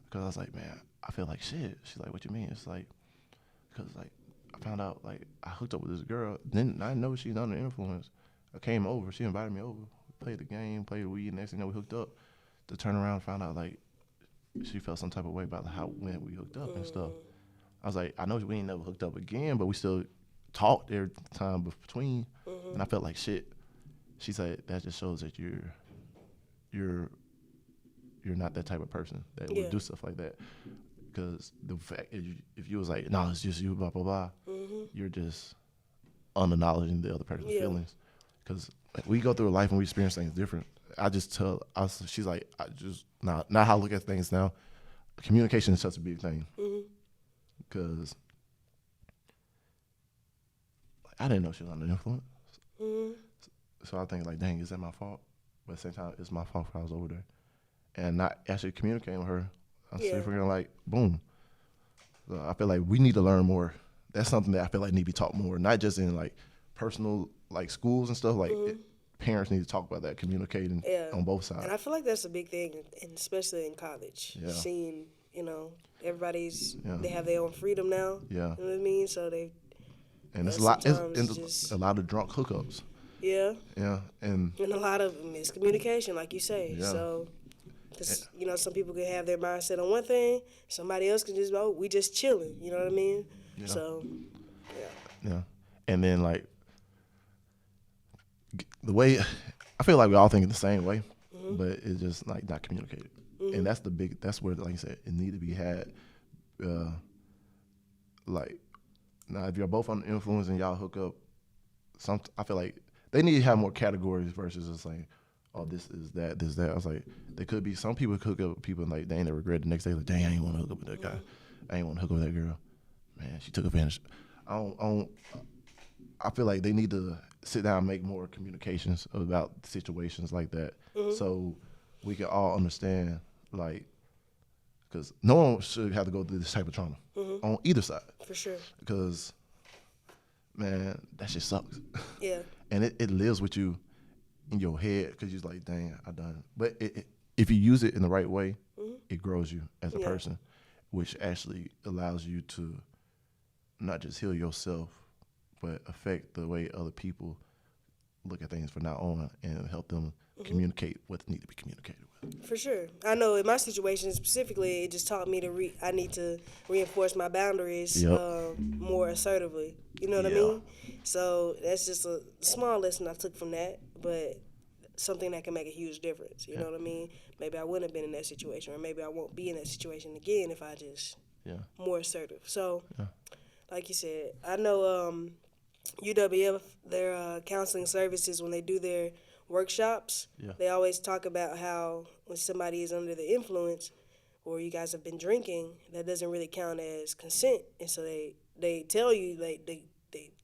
because I was like, man, I feel like shit. She's like, what you mean? It's like, because like I found out like I hooked up with this girl, then I know she's under influence. I came over, she invited me over, played the game, played the Wii, next thing you know we hooked up. To turn around and find out like she felt some type of way about when we hooked up and stuff. I was like, I know we ain't never hooked up again, but we still talked every time between, and I felt like shit. She said that just shows that you're not that type of person that would do stuff like that. Because the fact if you was like, no, it's just you, blah blah blah, you're just unacknowledging the other person's feelings. Because like, we go through life and we experience things different. I just tell us, she's like, I just not how I look at things now. Communication is such a big thing. Because I didn't know she was under influence. So I think like, dang, is that my fault? But at the same time, it's my fault for I was over there. And not actually communicating with her. I'm still figuring like, boom. So I feel like we need to learn more. That's something that I feel like need to be taught more, not just in like personal like schools and stuff. Like parents need to talk about that, communicating on both sides. And I feel like that's a big thing, and especially in college. Yeah. Seeing, everybody's they have their own freedom now. Yeah. You know what I mean? So they. And it's a lot of drunk hookups. Yeah. Yeah, and a lot of miscommunication, like you say. Yeah. So, because, some people can have their mindset on one thing. Somebody else can just, we just chilling. You know what I mean? Yeah. So, yeah. And then, like, the way, I feel like we all think the same way, but it's just, like, not communicated. And that's where, like you said, it need to be had, like, now, if you're both under influence and y'all hook up, I feel like they need to have more categories versus just like, oh, this is that, this is that. I was like, there could be some people hook up with people and like they ain't regret the next day, like, dang, I ain't want to hook up with that guy. I ain't want to hook up with that girl. Man, she took advantage. I I feel like they need to sit down and make more communications about situations like that, so we can all understand, like, because no one should have to go through this type of trauma on either side. For sure. Because, man, that shit sucks. Yeah. And it lives with you in your head because you're like, dang, I done it. But if you use it in the right way, it grows you as a person, which actually allows you to not just heal yourself, but affect the way other people look at things from now on and help them communicate what needs to be communicated with. For sure. I know in my situation specifically, it just taught me I need to reinforce my boundaries more assertively. You know what I mean? So that's just a small lesson I took from that, but something that can make a huge difference. You know what I mean? Maybe I wouldn't have been in that situation, or maybe I won't be in that situation again if I just more assertive. So, like you said, I know UWF, their counseling services, when they do their workshops, they always talk about how when somebody is under the influence or you guys have been drinking, that doesn't really count as consent. And so they tell you, they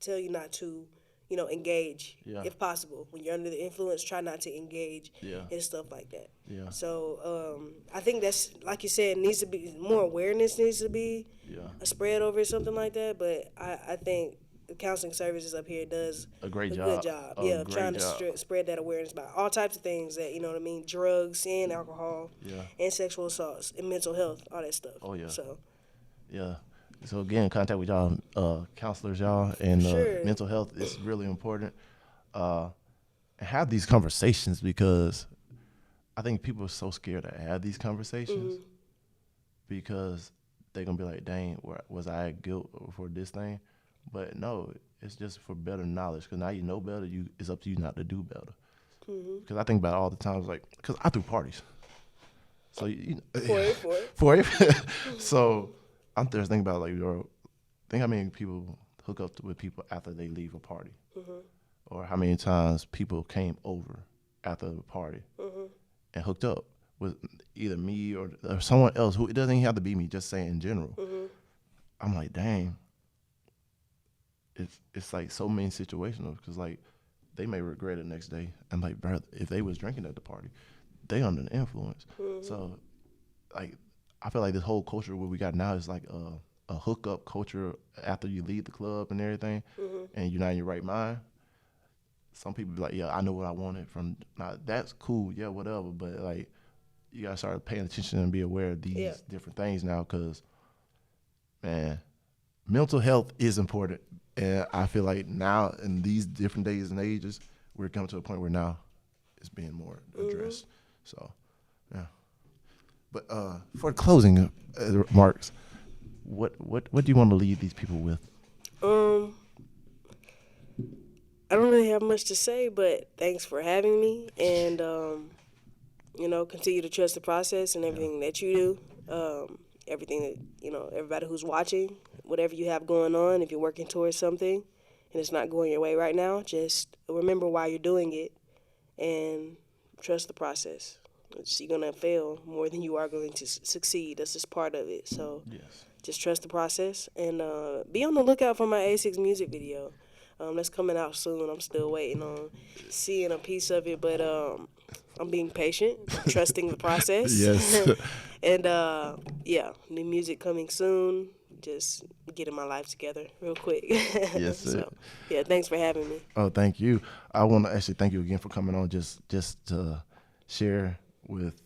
tell you not to, engage if possible. When you're under the influence, try not to engage and stuff like that. So I think that's, like you said, needs to be more awareness needs to be spread over something like that. But I think the counseling services up here does a good job. Trying to spread that awareness about all types of things that, drugs and alcohol and sexual assaults and mental health, all that stuff. Oh, yeah. So So get in contact with y'all, counselors, y'all, and mental health is really important. And have these conversations, because I think people are so scared to have these conversations because they're going to be like, dang, was I at guilt for this thing? But no, it's just for better knowledge, because now you know better. It's up to you not to do better. Because I think about it all the time, because I threw parties. So for it. So I'm just thinking about, think how many people hook up with people after they leave a party, or how many times people came over after the party and hooked up with either me or someone else who, it doesn't even have to be me, just saying in general. I'm like, dang. It's like so many situational, because they may regret it next day. I'm like, bro, if they was drinking at the party, they under the influence. So I feel like this whole culture what we got now is like a hookup culture after you leave the club and everything, and you're not in your right mind. Some people be like, yeah, I know what I wanted from. Now that's cool, yeah, whatever. But you gotta start paying attention and be aware of these different things now, because, man, mental health is important. And I feel like now in these different days and ages, we're coming to a point where now it's being more addressed. So, yeah. But for closing remarks, what do you want to leave these people with? I don't really have much to say, but thanks for having me, and continue to trust the process and everything that you do. Everything that, everybody who's watching, whatever you have going on, if you're working towards something and it's not going your way right now, just remember why you're doing it and trust the process. You're going to fail more than you are going to succeed. That's just part of it. So just trust the process, and be on the lookout for my ASICS music video. That's coming out soon. I'm still waiting on seeing a piece of it, but I'm being patient, trusting the process. Yes. And, new music coming soon. Just getting my life together real quick. Yes, sir. So, thanks for having me. Oh, thank you. I want to actually thank you again for coming on, just to share with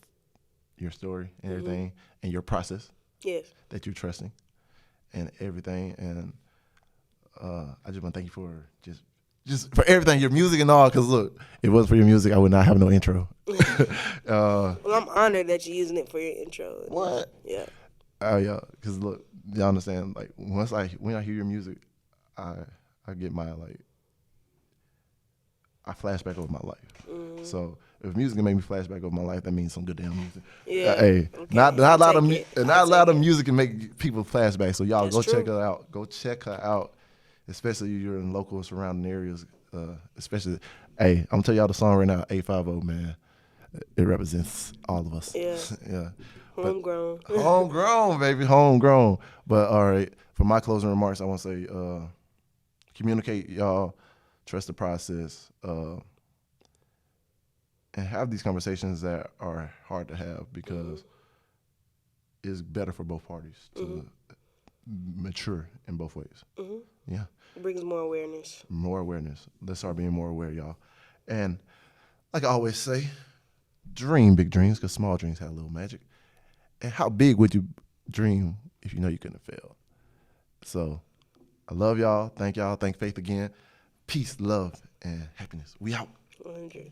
your story and everything, and your process that you're trusting and everything. And I just want to thank you for just for everything, your music and all, because look, if it wasn't for your music, I would not have no intro. Well, I'm honored that you're using it for your intro. What? Yeah. Oh, yeah, because look, y'all understand, when I hear your music, I get my, I flashback over my life. So if music can make me flashback over my life, that means some good damn music. Yeah. Hey, okay. not a lot of music can make people flashback. So y'all check her out. Go check her out, especially if you're in local and surrounding areas. Especially, hey, I'm gonna tell y'all the song right now, 850, man. It represents all of us. Yeah. Yeah. Homegrown. Homegrown, baby, homegrown. But all right, for my closing remarks, I want to say, communicate, y'all. trust the process, and have these conversations that are hard to have because it's better for both parties to mature in both ways. Yeah. It brings more awareness. More awareness. Let's start being more aware, y'all. And like I always say, dream big dreams because small dreams have a little magic. And how big would you dream if you know you couldn't have failed? So I love y'all. Thank y'all. Thank Faithe again. Peace, love, and happiness. We out. 100.